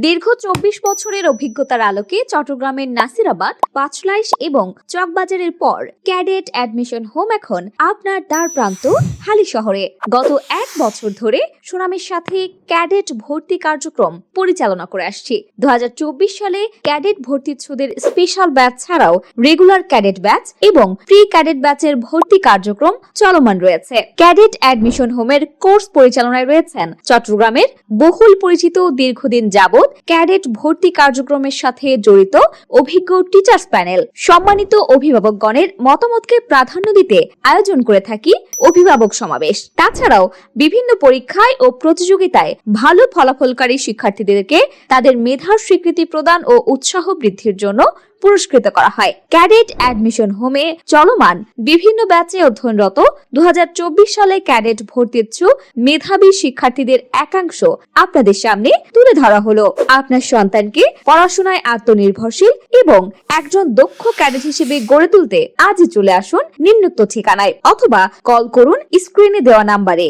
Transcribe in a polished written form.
দীর্ঘ ২৪ বছরের অভিজ্ঞতার আলোকে চট্টগ্রামের নাসিরাবাদ, পাঁচলাইশ এবং চকবাজারের পর ক্যাডেট অ্যাডমিশন হোম এখন আপনার দ্বার প্রান্ত হালি শহরে। গত ১ বছর ধরে সুনামের সাথে ক্যাডেট ভর্তি কার্যক্রম পরিচালনা করে আসছি। ২০২৪ সালে ক্যাডেট ভর্তিচ্ছুদের স্পেশাল ব্যাচ ছাড়াও রেগুলার ক্যাডেট ব্যাচ এবং প্রি ক্যাডেট ব্যাচের ভর্তি কার্যক্রম চলমান রয়েছে। ক্যাডেট অ্যাডমিশন হোমের কোর্স পরিচালনায় রয়েছেন চট্টগ্রামের বহুল পরিচিত দীর্ঘদিন যাবৎ ক্যাডেট ভর্তি কার্যক্রমের সাথে জড়িত অভিজ্ঞ টিচার্স প্যানেল। সম্মানিত অভিভাবকগণের মতামতকে প্রাধান্য দিতে আয়োজন করে থাকি অভিভাবক সমাবেশ। তাছাড়াও বিভিন্ন পরীক্ষায় ও প্রতিযোগিতায় ভালো ফলাফলকারী শিক্ষার্থীদেরকে তাদের মেধার স্বীকৃতি প্রদান ও উৎসাহ বৃদ্ধির জন্য পুরস্কৃত করা হয়। ক্যাডেট অ্যাডমিশন হোমে চলমান বিভিন্ন ব্যাচে অধ্যয়নরত ২০২৪ সালে ক্যাডেট ভর্তিচ্ছু মেধাবী শিক্ষার্থীদের একাংশ আপনাদের সামনে তুলে ধরা হলো। আপনার সন্তানকে পড়াশোনায় আত্মনির্ভরশীল এবং একজন দক্ষ ক্যাডেট হিসেবে গড়ে তুলতে আজই চলে আসুন নিম্নোক্ত ঠিকানায় অথবা কল করুন স্ক্রিনে দেওয়া নাম্বারে।